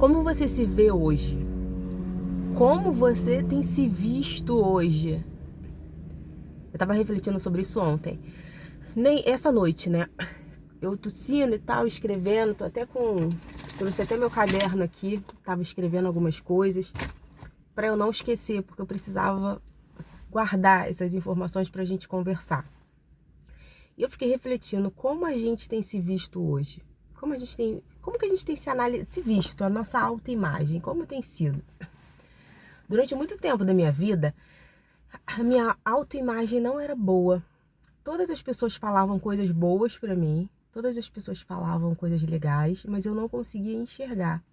Como você se vê hoje? Como você tem se visto hoje? Eu tava refletindo sobre isso ontem. Nem essa noite, né? Eu tossindo e tal, escrevendo, tô até com... trouxe até meu caderno aqui, tava escrevendo algumas coisas pra eu não esquecer, porque eu precisava guardar essas informações pra gente conversar. E eu fiquei refletindo como a gente tem se visto hoje. Como que a gente tem se visto, a nossa autoimagem, como tem sido? Durante muito tempo da minha vida, a minha autoimagem não era boa. Todas as pessoas falavam coisas boas pra mim, todas as pessoas falavam coisas legais, mas eu não conseguia enxergar.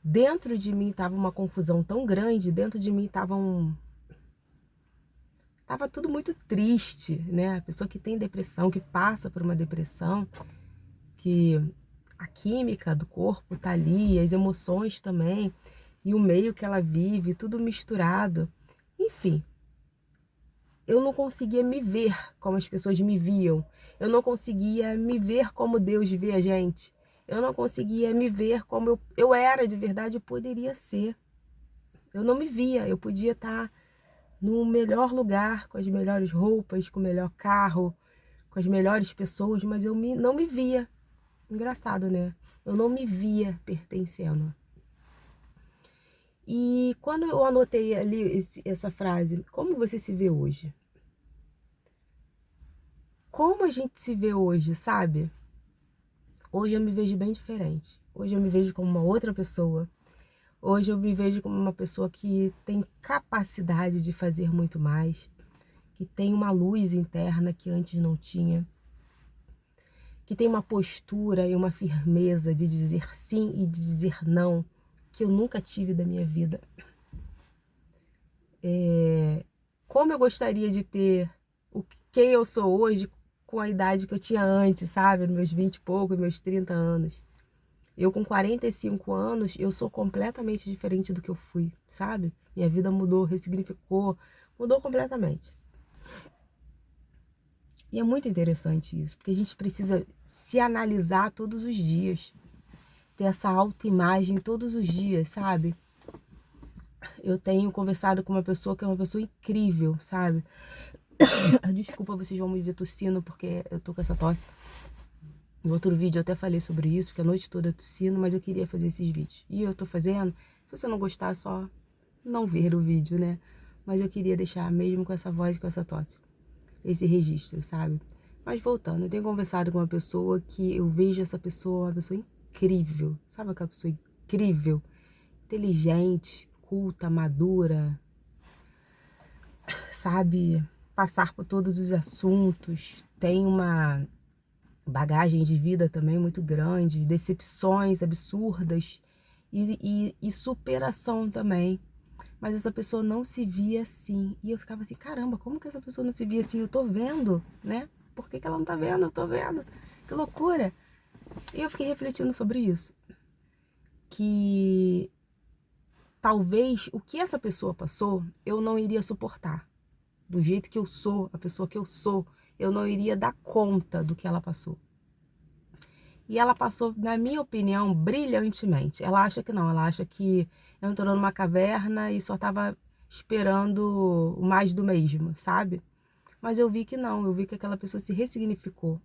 Dentro de mim estava uma confusão tão grande, dentro de mim tava tudo muito triste, né? A pessoa que tem depressão, que passa por uma depressão, que a química do corpo tá ali, as emoções também, e o meio que ela vive, tudo misturado. Enfim, eu não conseguia me ver como as pessoas me viam. Eu não conseguia me ver como Deus vê a gente. Eu não conseguia me ver como eu era de verdade e poderia ser. Eu não me via. Eu podia estar no melhor lugar, com as melhores roupas, com o melhor carro, com as melhores pessoas, mas não me via. Engraçado, né? Eu não me via pertencendo. E quando eu anotei ali essa frase, como você se vê hoje? Como a gente se vê hoje, sabe? Hoje eu me vejo bem diferente. Hoje eu me vejo como uma outra pessoa. Hoje eu me vejo como uma pessoa que tem capacidade de fazer muito mais, que tem uma luz interna que antes não tinha, que tem uma postura e uma firmeza de dizer sim e de dizer não, que eu nunca tive da minha vida. Como eu gostaria de ter quem eu sou hoje com a idade que eu tinha antes, sabe? Nos meus 20 e pouco, meus 30 anos. Eu com 45 anos, eu sou completamente diferente do que eu fui, sabe? Minha vida mudou, ressignificou, mudou completamente. E é muito interessante isso, porque a gente precisa se analisar todos os dias, ter essa autoimagem todos os dias, sabe? Eu tenho conversado com uma pessoa que é uma pessoa incrível, sabe? Desculpa, vocês vão me ver tossindo porque eu tô com essa tosse. No outro vídeo eu até falei sobre isso, que a noite toda tossindo, mas eu queria fazer esses vídeos. E eu tô fazendo. Se você não gostar, é só não ver o vídeo, né? Mas eu queria deixar mesmo com essa voz e com essa tosse, esse registro, sabe? Mas voltando, eu tenho conversado com uma pessoa que eu vejo essa pessoa, uma pessoa incrível. Sabe aquela pessoa incrível? Inteligente, culta, madura, sabe passar por todos os assuntos, tem uma bagagem de vida também muito grande, decepções absurdas e superação também. Mas essa pessoa não se via assim. E eu ficava assim, caramba, como que essa pessoa não se via assim? Eu tô vendo, né? Por que ela não tá vendo? Eu tô vendo. Que loucura. E eu fiquei refletindo sobre isso. Que talvez o que essa pessoa passou, eu não iria suportar. Do jeito que eu sou, a pessoa que eu sou, eu não iria dar conta do que ela passou. E ela passou, na minha opinião, brilhantemente. Ela acha que não, ela acha que entrou numa caverna e só estava esperando o mais do mesmo, sabe? Mas eu vi que não, eu vi que aquela pessoa se ressignificou.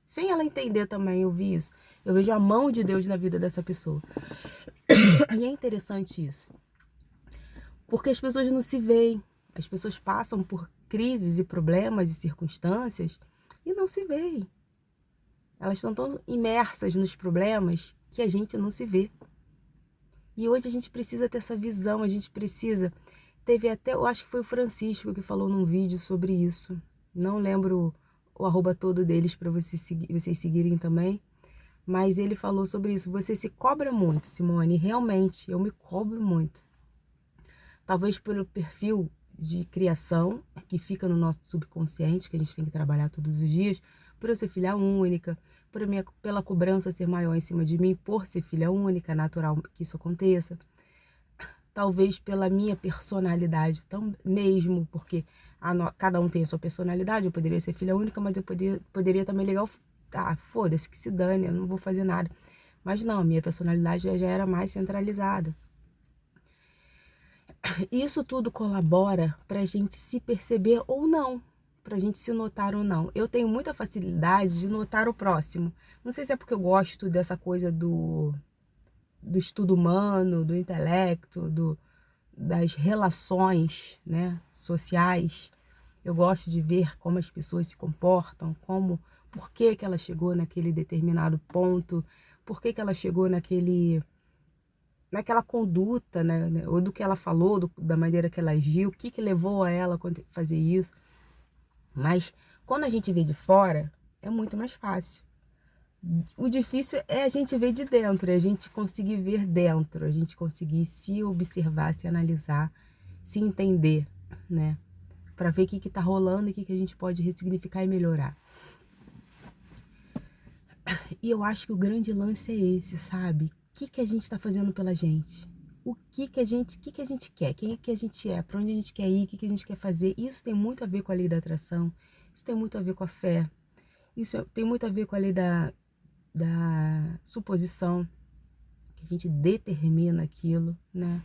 Sem ela entender também, eu vi isso. Eu vejo a mão de Deus na vida dessa pessoa. E é interessante isso. Porque as pessoas não se veem. As pessoas passam por crises e problemas e circunstâncias e não se veem. Elas estão tão imersas nos problemas que a gente não se vê. E hoje a gente precisa ter essa visão, a gente precisa... Teve até, eu acho que foi o Francisco que falou num vídeo sobre isso. Não lembro o arroba todo deles para vocês seguirem também. Mas ele falou sobre isso. Você se cobra muito, Simone. Realmente, eu me cobro muito. Talvez pelo perfil de criação que fica no nosso subconsciente, que a gente tem que trabalhar todos os dias, por eu ser filha única, pela cobrança ser maior em cima de mim, por ser filha única, natural que isso aconteça. Talvez pela minha personalidade mesmo, porque cada um tem a sua personalidade, eu poderia ser filha única, mas eu poderia também ligar foda-se, que se dane, eu não vou fazer nada. Mas não, a minha personalidade já era mais centralizada. Isso tudo colabora para a gente se perceber ou não, para a gente se notar ou não. Eu tenho muita facilidade de notar o próximo. Não sei se é porque eu gosto dessa coisa do estudo humano, do intelecto, das relações, né, sociais. Eu gosto de ver como as pessoas se comportam, por que ela chegou naquele determinado ponto, por que ela chegou naquela conduta, né, ou do que ela falou, da maneira que ela agiu, o que levou a ela a fazer isso. Mas quando a gente vê de fora, é muito mais fácil. O difícil é a gente ver de dentro, é a gente conseguir ver dentro, a gente conseguir se observar, se analisar, se entender, né? Para ver o que está rolando e o que a gente pode ressignificar e melhorar. E eu acho que o grande lance é esse, sabe? O que a gente está fazendo pela gente? O que a gente quer? Quem é que a gente é? Para onde a gente quer ir? O que a gente quer fazer? Isso tem muito a ver com a lei da atração. Isso tem muito a ver com a fé. Isso tem muito a ver com a lei da suposição, que a gente determina aquilo, né?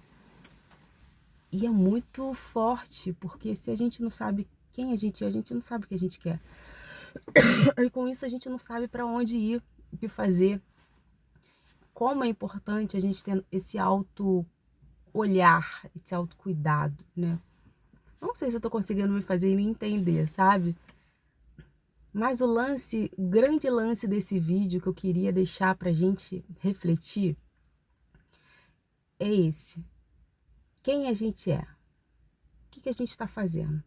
E é muito forte, porque se a gente não sabe quem a gente não sabe o que a gente quer. E com isso a gente não sabe para onde ir, o que fazer. Como é importante a gente ter esse auto-olhar, esse auto-cuidado, né? Não sei se eu tô conseguindo me fazer entender, sabe? Mas o grande lance desse vídeo que eu queria deixar pra gente refletir é esse. Quem a gente é? O que a gente está fazendo?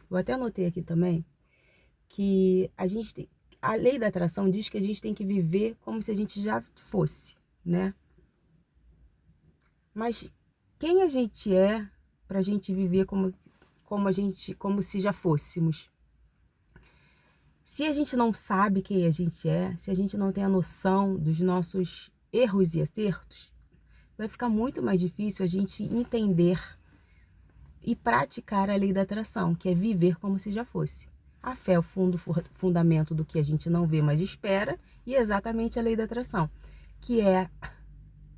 Eu até anotei aqui também que a lei da atração diz que a gente tem que viver como se a gente já fosse, né? Mas quem a gente é para a gente viver como se já fôssemos? Se a gente não sabe quem a gente é, se a gente não tem a noção dos nossos erros e acertos, vai ficar muito mais difícil a gente entender e praticar a lei da atração, que é viver como se já fosse. A fé é o fundamento do que a gente não vê, mas espera, e é exatamente a lei da atração, que é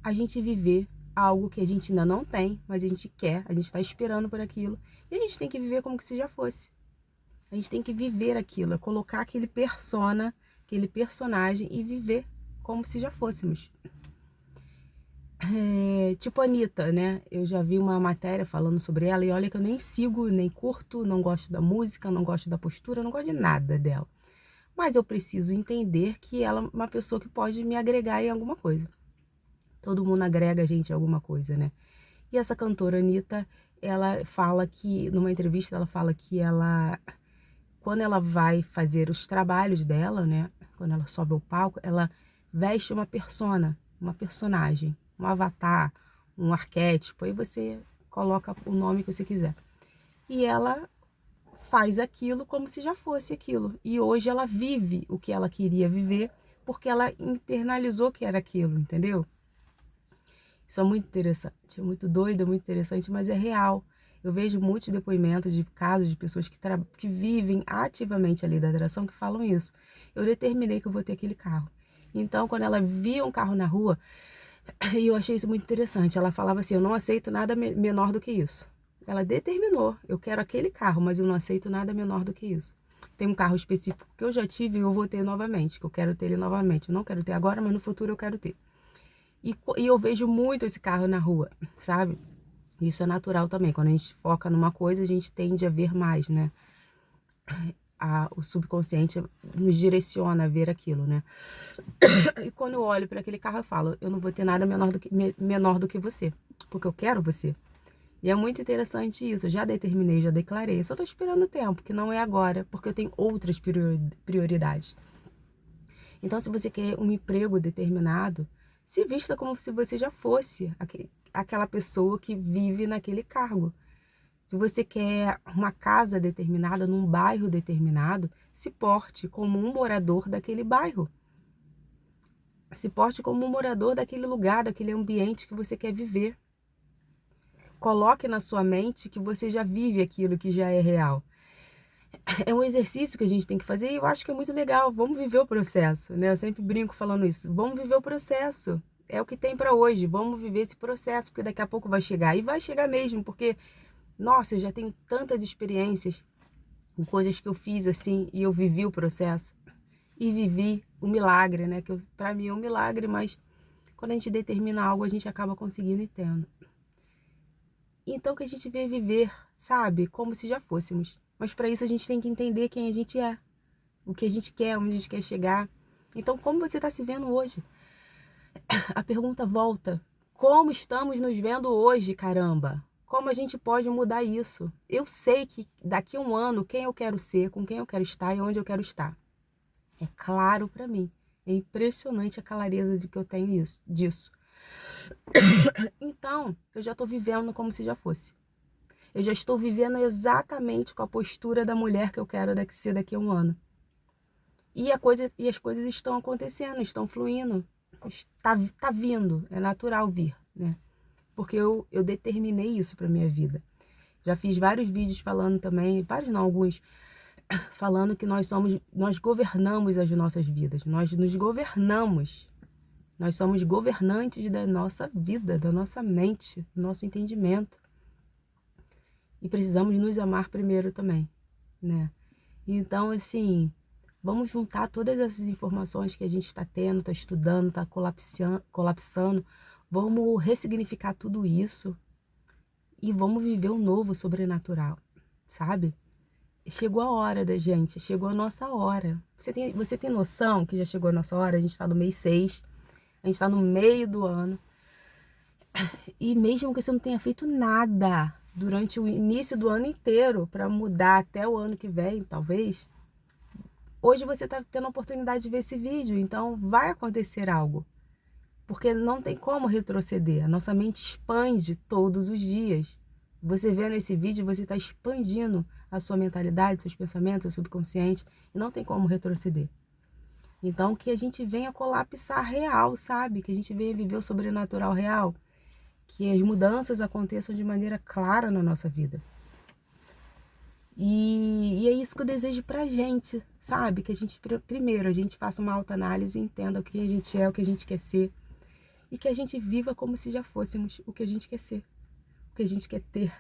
a gente viver algo que a gente ainda não tem, mas a gente quer, a gente está esperando por aquilo, e a gente tem que viver como se já fosse. A gente tem que viver aquilo, é colocar aquele aquele personagem e viver como se já fôssemos. Tipo a Anitta, né? Eu já vi uma matéria falando sobre ela e olha que eu nem sigo, nem curto, não gosto da música, não gosto da postura, não gosto de nada dela. Mas eu preciso entender que ela é uma pessoa que pode me agregar em alguma coisa. Todo mundo agrega a gente em alguma coisa, né? E essa cantora Anitta, ela fala que, numa entrevista, ela fala que quando ela vai fazer os trabalhos dela, né? Quando ela sobe ao palco, ela veste uma personagem, um avatar, um arquétipo, aí você coloca o nome que você quiser. E ela faz aquilo como se já fosse aquilo. E hoje ela vive o que ela queria viver, porque ela internalizou que era aquilo, entendeu? Isso é muito interessante, é muito doido, é muito interessante, mas é real. Eu vejo muitos depoimentos de casos de pessoas que vivem ativamente a lei da atração que falam isso. Eu determinei que eu vou ter aquele carro. Então, quando ela via um carro na rua, e eu achei isso muito interessante, ela falava assim, eu não aceito nada menor do que isso. Ela determinou, eu quero aquele carro, mas eu não aceito nada menor do que isso. Tem um carro específico que eu já tive e eu vou ter novamente, que eu quero ter ele novamente. Eu não quero ter agora, mas no futuro eu quero ter. E eu vejo muito esse carro na rua, sabe? Isso é natural também. Quando a gente foca numa coisa, a gente tende a ver mais, né? O subconsciente nos direciona a ver aquilo, né? E quando eu olho para aquele carro, eu falo, eu não vou ter nada menor do que você, porque eu quero você. E é muito interessante isso. Eu já determinei, já declarei. Eu só tô esperando o tempo, que não é agora, porque eu tenho outras prioridades. Então, se você quer um emprego determinado, se vista como se você já fosse aquela pessoa que vive naquele cargo. Se você quer uma casa determinada, num bairro determinado, se porte como um morador daquele bairro. Se porte como um morador daquele lugar, daquele ambiente que você quer viver. Coloque na sua mente que você já vive aquilo que já é real. É um exercício que a gente tem que fazer e eu acho que é muito legal. Vamos viver o processo, né? Eu sempre brinco falando isso. Vamos viver o processo. É o que tem para hoje. Vamos viver esse processo, porque daqui a pouco vai chegar. E vai chegar mesmo, porque, nossa, eu já tenho tantas experiências com coisas que eu fiz assim e eu vivi o processo. E vivi o milagre, né? Que para mim é um milagre, mas quando a gente determina algo, a gente acaba conseguindo e tendo. Então que a gente vem viver, sabe? Como se já fôssemos. Mas para isso a gente tem que entender quem a gente é, o que a gente quer, onde a gente quer chegar. Então, como você está se vendo hoje? A pergunta volta: como estamos nos vendo hoje, caramba? Como a gente pode mudar isso? Eu sei que daqui a um ano, quem eu quero ser, com quem eu quero estar e onde eu quero estar. É claro para mim. É impressionante a clareza de que eu tenho disso. Então, eu já estou vivendo como se já fosse. Eu já estou vivendo exatamente com a postura da mulher que eu quero ser daqui a um ano. E as coisas estão acontecendo, estão fluindo. Tá vindo, é natural vir, né? Porque eu determinei isso para minha vida. Já fiz vários vídeos falando também, vários não, alguns, falando que nós governamos as nossas vidas. Nós nos governamos. Nós somos governantes da nossa vida, da nossa mente, do nosso entendimento. E precisamos nos amar primeiro também, né? Então, assim, vamos juntar todas essas informações que a gente está tendo, está estudando, está colapsando. Vamos ressignificar tudo isso e vamos viver o novo sobrenatural, sabe? Chegou a hora da gente, chegou a nossa hora. Você tem noção que já chegou a nossa hora? A gente está no mês 6, a gente está no meio do ano. E mesmo que você não tenha feito nada durante o início do ano inteiro para mudar até o ano que vem, talvez, hoje você está tendo a oportunidade de ver esse vídeo, então vai acontecer algo. Porque não tem como retroceder. A nossa mente expande todos os dias. Você vendo esse vídeo, você está expandindo a sua mentalidade, seus pensamentos, seu subconsciente, e não tem como retroceder. Então, que a gente venha colapsar real, sabe? Que a gente venha viver o sobrenatural real. Que as mudanças aconteçam de maneira clara na nossa vida. E é isso que eu desejo pra gente, sabe? Que a gente, primeiro, a gente faça uma autoanálise e entenda o que a gente é, o que a gente quer ser. E que a gente viva como se já fôssemos o que a gente quer ser, o que a gente quer ter,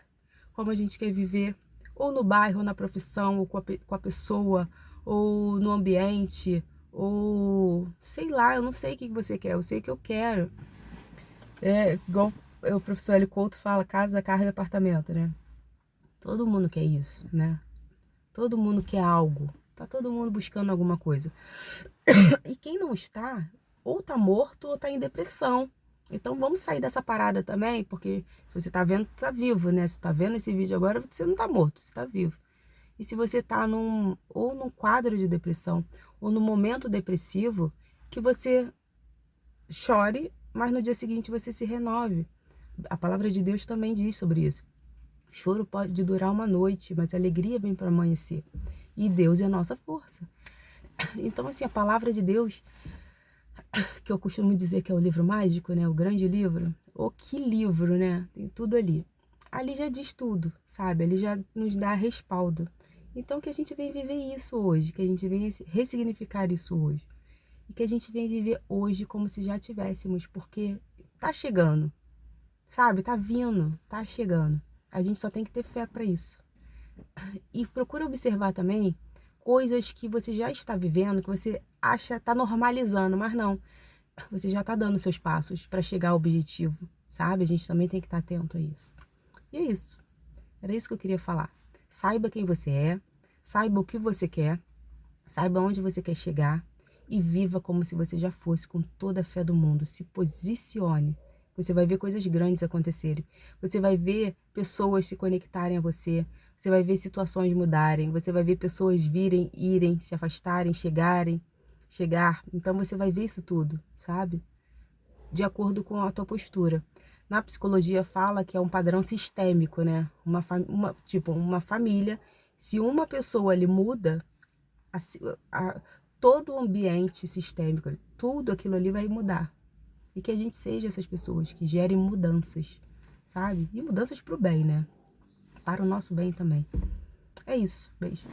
como a gente quer viver, ou no bairro, ou na profissão, ou com a pessoa, ou no ambiente, ou sei lá, eu não sei o que você quer, eu sei o que eu quero. É igual o professor Hélio Couto fala, casa, carro e apartamento, né? Todo mundo quer isso, né? Todo mundo quer algo. Tá todo mundo buscando alguma coisa. E quem não está, ou tá morto ou tá em depressão. Então vamos sair dessa parada também, porque se você tá vendo, tá vivo, né? Se tá vendo esse vídeo agora, você não tá morto, você tá vivo. E se você tá num quadro de depressão, ou num momento depressivo, que você chore, mas no dia seguinte você se renove. A palavra de Deus também diz sobre isso. Choro pode durar uma noite, mas a alegria vem para amanhecer. E Deus é a nossa força. Então, assim, a palavra de Deus, que eu costumo dizer que é o livro mágico, né? O grande livro. Oh, que livro, né? Tem tudo ali. Ali já diz tudo, sabe? Ali já nos dá respaldo. Então, que a gente vem viver isso hoje, que a gente vem ressignificar isso hoje. E que a gente vem viver hoje como se já tivéssemos, porque tá chegando, sabe? Tá vindo, tá chegando. A gente só tem que ter fé para isso. E procura observar também coisas que você já está vivendo, que você acha tá normalizando, mas não. Você já tá dando seus passos para chegar ao objetivo, sabe? A gente também tem que estar atento a isso. E é isso. Era isso que eu queria falar. Saiba quem você é, saiba o que você quer, saiba onde você quer chegar e viva como se você já fosse com toda a fé do mundo. Se posicione. Você vai ver coisas grandes acontecerem. Você vai ver pessoas se conectarem a você. Você vai ver situações mudarem. Você vai ver pessoas virem, irem, se afastarem, chegar. Então você vai ver isso tudo, sabe? De acordo com a tua postura. Na psicologia fala que é um padrão sistêmico, né? Uma família, se uma pessoa ali muda, todo o ambiente sistêmico, tudo aquilo ali vai mudar. E que a gente seja essas pessoas que gerem mudanças, sabe? E mudanças para o bem, né? Para o nosso bem também. É isso. Beijo.